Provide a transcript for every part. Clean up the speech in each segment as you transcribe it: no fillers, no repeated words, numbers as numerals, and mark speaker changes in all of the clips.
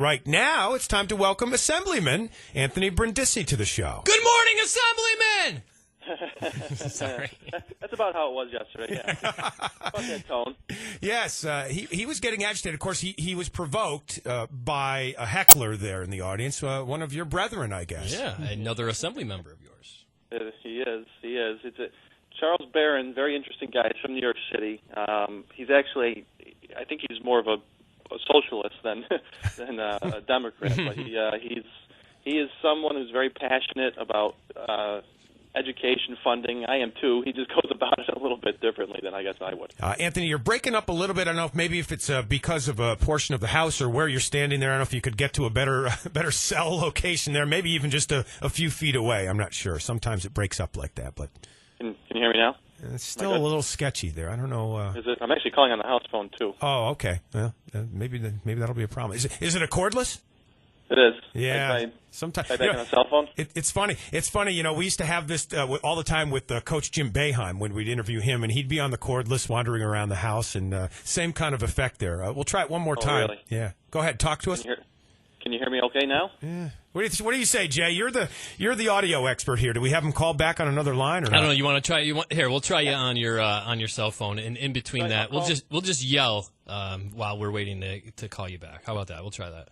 Speaker 1: Right now, it's time to welcome Assemblyman Anthony Brindisi to the show.
Speaker 2: Good morning, Assemblyman! Sorry.
Speaker 3: That's about how it was yesterday, yeah. About that tone.
Speaker 1: Yes, he was getting agitated. Of course, he was provoked by a heckler there in the audience, one of your brethren, I guess.
Speaker 2: Yeah, another Assembly member of yours.
Speaker 3: He is. It's Charles Barron, very interesting guy. He's from New York City. He's actually, I think he's more of a socialist than a Democrat, but he is someone who's very passionate about education funding. I am too. He just goes about it a little bit differently than I guess I would.
Speaker 1: Anthony, you're breaking up a little bit. I don't know if maybe if it's because of a portion of the house or where you're standing there. I don't know if you could get to a better cell location there, maybe even just a few feet away. I'm not sure. Sometimes it breaks up like that, but
Speaker 3: Can you hear me now?
Speaker 1: it's still a little sketchy there. I don't know.
Speaker 3: I'm actually calling on the house phone too.
Speaker 1: Oh, okay. Well, maybe that'll be a problem. Is it a cordless?
Speaker 3: It is.
Speaker 1: Yeah. Sometimes.
Speaker 3: Back on a cell phone?
Speaker 1: It's funny. It's funny. You know, we used to have this all the time with Coach Jim Boeheim when we'd interview him, and he'd be on the cordless wandering around the house, and same kind of effect there. We'll try it one more time.
Speaker 3: Really?
Speaker 1: Yeah. Go ahead. Talk to us.
Speaker 3: Can you hear me okay now?
Speaker 1: Yeah. What do you say, Jay? You're the audio expert here. Do we have him call back on another line or not?
Speaker 2: I don't know. You want to try? Here, we'll try you on your cell phone, and in between that, we'll just yell while we're waiting to call you back. How about that? We'll try that.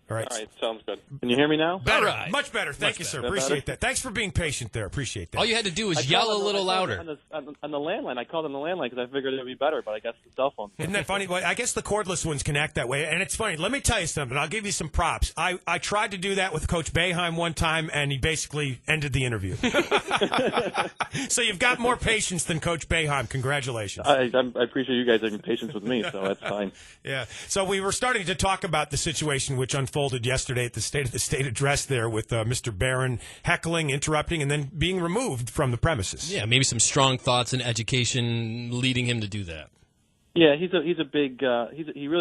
Speaker 1: All right.
Speaker 3: Sounds good. Can you hear me now?
Speaker 1: Better.
Speaker 2: Right.
Speaker 1: Much better. Thank you, sir. Appreciate that. Thanks for being patient there. Appreciate that.
Speaker 2: All you had to do was yell a little louder.
Speaker 3: On the landline. I called on the landline because I figured it would be better, but I guess the cell phone.
Speaker 1: Isn't that funny? Well, I guess the cordless ones can act that way. And it's funny. Let me tell you something. I'll give you some props. I tried to do that with Coach Boeheim one time, and he basically ended the interview. So you've got more patience than Coach Boeheim. Congratulations.
Speaker 3: I appreciate you guys having patience with me, so that's fine.
Speaker 1: Yeah. So we were starting to talk about the situation which unfolded yesterday at the State of the State address there with Mr. Barron heckling, interrupting, and then being removed from the premises.
Speaker 2: Yeah, maybe some strong thoughts in education leading him to do that.
Speaker 3: Yeah, he really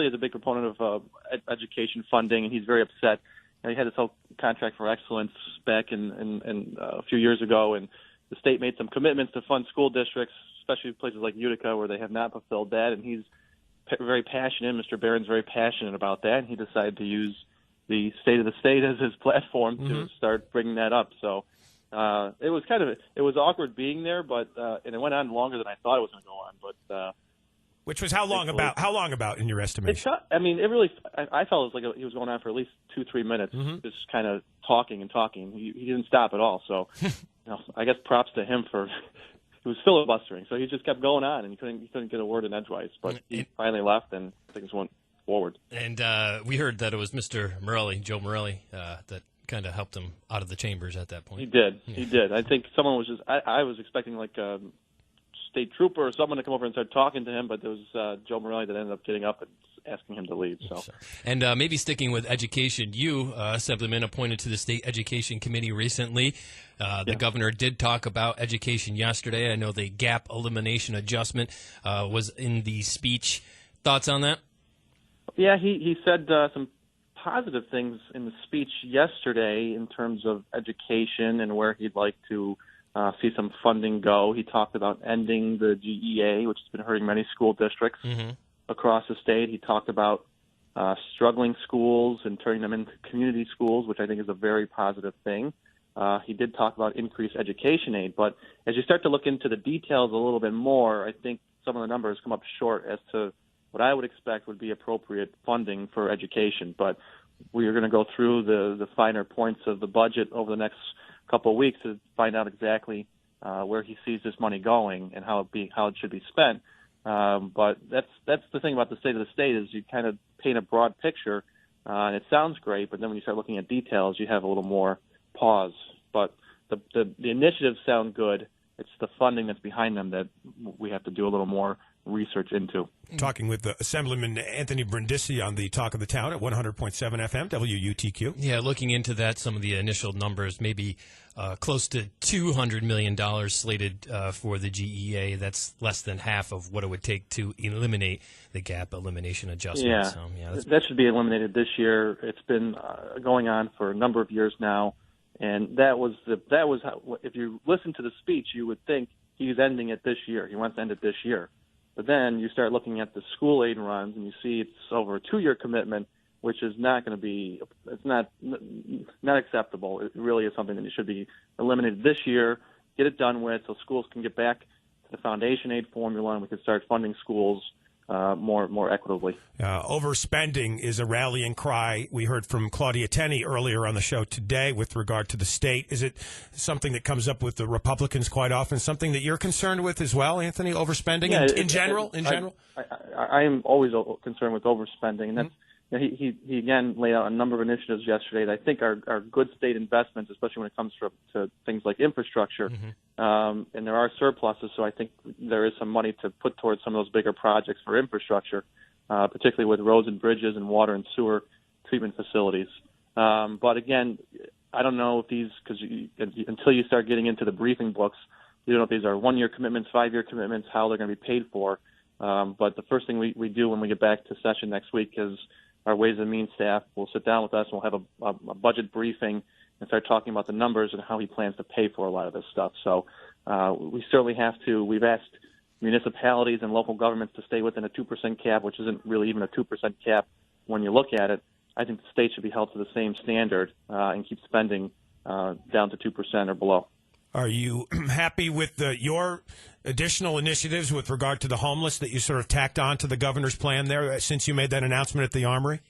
Speaker 3: is a big proponent of education funding, and he's very upset. You know, he had this whole contract for excellence back in a few years ago, and the state made some commitments to fund school districts, especially places like Utica where they have not fulfilled that, and he's very passionate. Mr. Barron's very passionate about that, and he decided to use the State of the State as his platform to start bringing that up. So it was awkward being there, but and it went on longer than I thought it was going to go on. But
Speaker 1: which was how long about in your estimation?
Speaker 3: I felt it was like he was going on for at least 2-3 minutes, just kind of talking and talking. He didn't stop at all. So I guess props to him for. He was filibustering, so he just kept going on, and he couldn't get a word in edgewise. But he finally left, and things went forward.
Speaker 2: And we heard that it was Mr. Morelli, Joe Morelli, that kind of helped him out of the chambers at that point.
Speaker 3: He did.
Speaker 2: Yeah.
Speaker 3: He did. I think someone was just – I was expecting like a state trooper or someone to come over and start talking to him, but there was Joe Morelli that ended up getting up and asking him to leave. So.
Speaker 2: And maybe sticking with education, you, Assemblyman, appointed to the State Education Committee recently. The governor did talk about education yesterday. I know the gap elimination adjustment was in the speech. Thoughts on that?
Speaker 3: Yeah, he said some positive things in the speech yesterday in terms of education and where he'd like to see some funding go. He talked about ending the GEA, which has been hurting many school districts across the state. He talked about struggling schools and turning them into community schools, which I think is a very positive thing. He did talk about increased education aid, but as you start to look into the details a little bit more, I think some of the numbers come up short as to what I would expect would be appropriate funding for education. But we are going to go through the finer points of the budget over the next couple of weeks to find out exactly where he sees this money going and how it should be spent. But that's the thing about the State of the State is you kind of paint a broad picture, and it sounds great, but then when you start looking at details, you have a little more pause. But the initiatives sound good. It's the funding that's behind them that we have to do a little more research into.
Speaker 1: Talking with Assemblyman Anthony Brindisi on the Talk of the Town at 100.7 FM, WUTQ.
Speaker 2: Yeah, looking into that, some of the initial numbers, maybe close to $200 million slated for the GEA. That's less than half of what it would take to eliminate the gap elimination adjustment.
Speaker 3: Yeah,
Speaker 2: so,
Speaker 3: that should be eliminated this year. It's been going on for a number of years now, and that was how, if you listen to the speech, you would think he's ending it this year. He wants to end it this year. But then you start looking at the school aid runs, and you see it's over a 2-year commitment which is not going to be, it's not acceptable. It really is something that should be eliminated this year, get it done with, so schools can get back to the foundation aid formula and we can start funding schools more equitably.
Speaker 1: Overspending is a rallying cry. We heard from Claudia Tenney earlier on the show today with regard to the state. Is it something that comes up with the Republicans quite often, something that you're concerned with as well, Anthony, overspending in general?
Speaker 3: I am always concerned with overspending, and that's he again laid out a number of initiatives yesterday that I think are good state investments, especially when it comes to things like infrastructure. And there are surpluses, so I think there is some money to put towards some of those bigger projects for infrastructure, particularly with roads and bridges and water and sewer treatment facilities. But again, I don't know if these, because until you start getting into the briefing books, you don't know if these are 1-year commitments, 5-year commitments, how they're going to be paid for. But the first thing we do when we get back to session next week is our Ways and Means staff will sit down with us and we'll have a budget briefing and start talking about the numbers and how he plans to pay for a lot of this stuff. So we certainly have to. We've asked municipalities and local governments to stay within a 2% cap, which isn't really even a 2% cap when you look at it. I think the state should be held to the same standard and keep spending down to 2% or below.
Speaker 1: Are you happy with your additional initiatives with regard to the homeless that you sort of tacked on to the governor's plan there since you made that announcement at the Armory?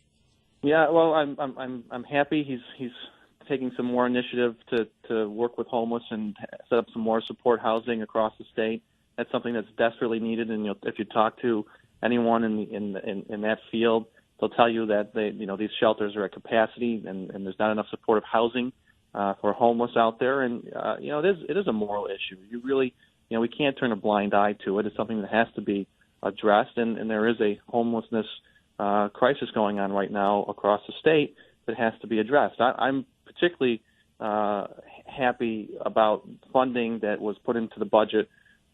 Speaker 3: Yeah, well, I'm happy. He's taking some more initiative to work with homeless and set up some more support housing across the state. That's something that's desperately needed. And if you talk to anyone in that field, they'll tell you that these shelters are at capacity and there's not enough supportive housing for homeless out there. And it is a moral issue. You really, we can't turn a blind eye to it. It's something that has to be addressed. And there is a homelessness crisis going on right now across the state that has to be addressed. I'm particularly happy about funding that was put into the budget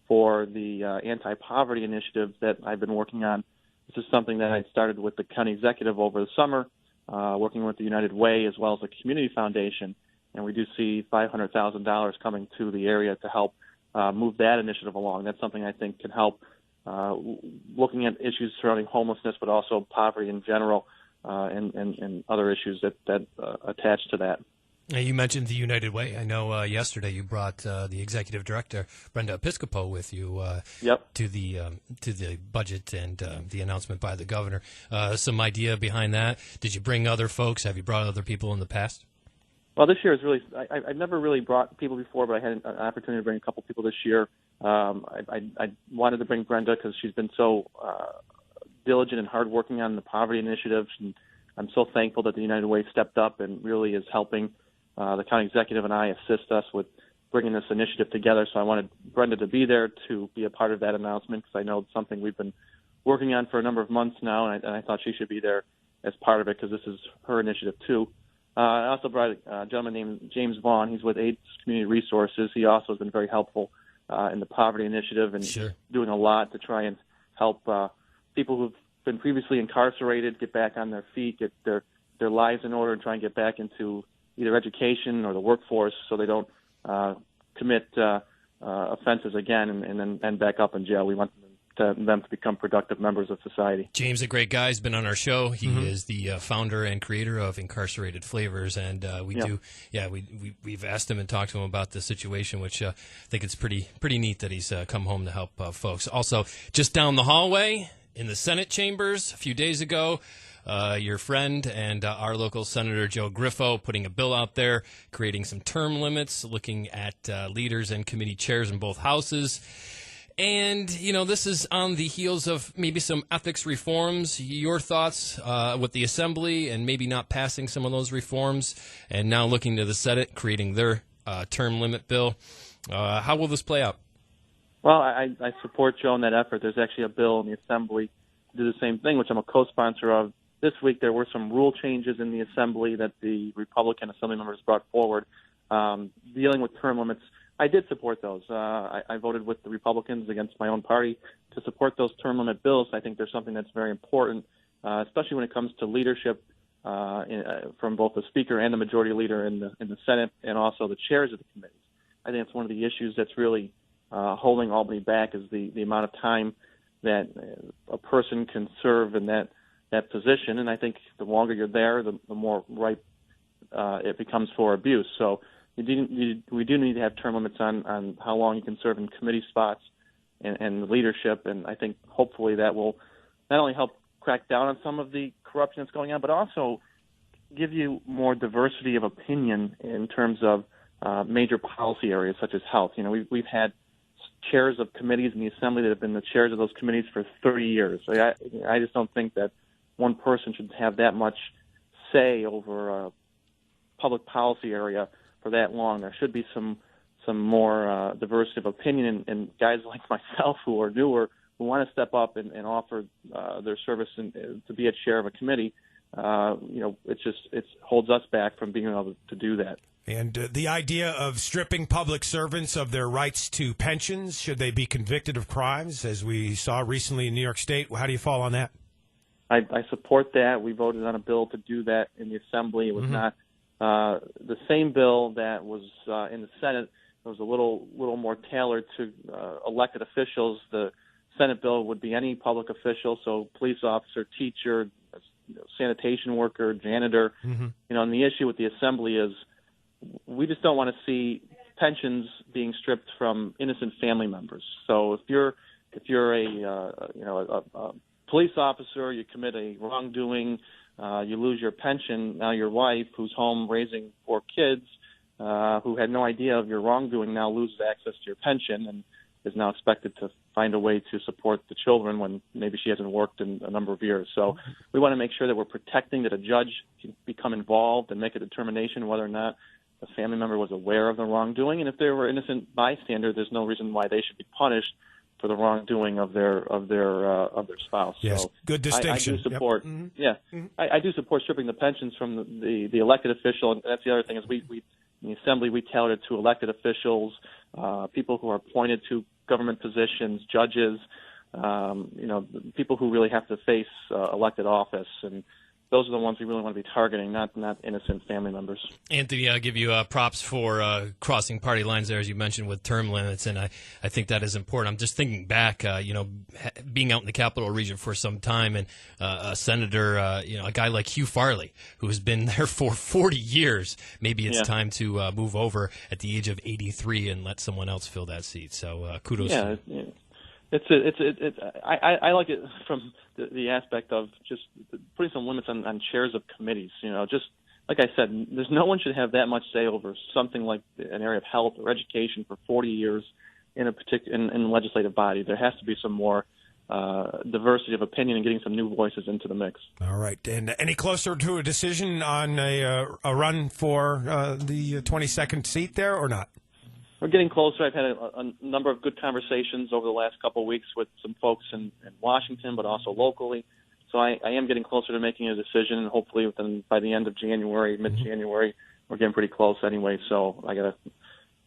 Speaker 3: for the anti-poverty initiative that I've been working on. This is something that I started with the county executive over the summer, working with the United Way as well as the Community Foundation, and we do see $500,000 coming to the area to help move that initiative along. That's something I think can help looking at issues surrounding homelessness, but also poverty in general, and other issues that attach to that.
Speaker 2: You mentioned the United Way. I know yesterday you brought the executive director, Brenda Episcopo, with you to the budget and the announcement by the governor. Some idea behind that? Did you bring other folks? Have you brought other people in the past?
Speaker 3: Well, this year is really I've never really brought people before, but I had an opportunity to bring a couple people this year. I wanted to bring Brenda because she's been so diligent and hardworking on the poverty initiatives, and I'm so thankful that the United Way stepped up and really is helping the county executive and I assist us with bringing this initiative together. So I wanted Brenda to be there to be a part of that announcement because I know it's something we've been working on for a number of months now, and I thought she should be there as part of it because this is her initiative too. I also brought a gentleman named James Vaughn. He's with AIDS Community Resources. He also has been very helpful in the poverty initiative and doing a lot to try and help people who've been previously incarcerated get back on their feet, get their lives in order, and try and get back into either education or the workforce so they don't commit offenses again and then end back up in jail. We want them to become productive members of society. James,
Speaker 2: a great guy, has been on our show. He is the founder and creator of Incarcerated Flavors, and we've asked him and talked to him about the situation, which I think it's pretty neat that he's come home to help folks. Also, just down the hallway in the Senate chambers a few days ago, your friend and our local Senator Joe Griffo putting a bill out there, creating some term limits, looking at leaders and committee chairs in both houses. And, this is on the heels of maybe some ethics reforms. Your thoughts with the Assembly and maybe not passing some of those reforms, and now looking to the Senate, creating their term limit bill. How will this play out?
Speaker 3: Well, I support Joe in that effort. There's actually a bill in the Assembly to do the same thing, which I'm a co-sponsor of. This week there were some rule changes in the Assembly that the Republican Assembly members brought forward dealing with term limits. I did support those. I voted with the Republicans against my own party to support those term limit bills. I think there's something that's very important, especially when it comes to leadership from both the Speaker and the Majority Leader in the Senate and also the chairs of the committees. I think it's one of the issues that's really holding Albany back is the amount of time that a person can serve in that that position. And I think the longer you're there, the more ripe it becomes for abuse. So we do need to have term limits on how long you can serve in committee spots and leadership. And I think hopefully that will not only help crack down on some of the corruption that's going on, but also give you more diversity of opinion in terms of major policy areas such as health. You know, we've had chairs of committees in the Assembly that have been the chairs of those committees for 30 years. I just don't think that one person should have that much say over a public policy area for that long. There should be some more diversity of opinion, and guys like myself who are newer, who want to step up and offer their service to be a chair of a committee. It holds us back from being able to do that.
Speaker 1: And the idea of stripping public servants of their rights to pensions, should they be convicted of crimes, as we saw recently in New York State, how do you fall on that?
Speaker 3: I support that. We voted on a bill to do that in the Assembly. It was not the same bill that was in the Senate. It was a little more tailored to elected officials. The Senate bill would be any public official, so police officer, teacher, sanitation worker, janitor. And the issue with the Assembly is we just don't want to see pensions being stripped from innocent family members. So if you're a police officer, you commit a wrongdoing, you lose your pension. Now your wife, who's home raising 4 kids, who had no idea of your wrongdoing, now loses access to your pension and is now expected to find a way to support the children when maybe she hasn't worked in a number of years. So we want to make sure that we're protecting, that a judge can become involved and make a determination whether or not a family member was aware of the wrongdoing. And if they were innocent bystander, there's no reason why they should be punished for the wrongdoing of their spouse.
Speaker 1: Yes,
Speaker 3: so
Speaker 1: good distinction.
Speaker 3: I do support. Yep. I do support stripping the pensions from the elected official. And that's the other thing is we in the Assembly we tailored it to elected officials, people who are appointed to government positions, judges, people who really have to face elected office, and those are the ones we really want to be targeting, not innocent family members.
Speaker 2: Anthony, I'll give you props for crossing party lines there, as you mentioned, with term limits, and I think that is important. I'm just thinking back, being out in the Capital Region for some time, and a senator, a guy like Hugh Farley, who has been there for 40 years. Maybe it's time to move over at the age of 83 and let someone else fill that seat. So kudos to you.
Speaker 3: I like it from the aspect of just putting some limits on chairs of committees. Just like I said, there's no one should have that much say over something like an area of health or education for 40 years in a in the legislative body. There has to be some more diversity of opinion and getting some new voices into the mix.
Speaker 1: All right. And any closer to a decision on a run for the 22nd seat there or not?
Speaker 3: We're getting closer. I've had a number of good conversations over the last couple of weeks with some folks in Washington, but also locally. So I am getting closer to making a decision, and hopefully by the end of January, mid-January, we're getting pretty close anyway. So I got to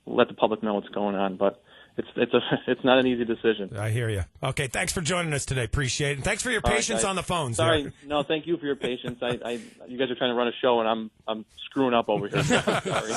Speaker 3: let the public know what's going on. But it's not an easy decision.
Speaker 1: I hear you. Okay, thanks for joining us today. Appreciate it. And thanks for your patience on the phone.
Speaker 3: Sorry, no, thank you for your patience. You guys are trying to run a show, and I'm screwing up over here. Sorry.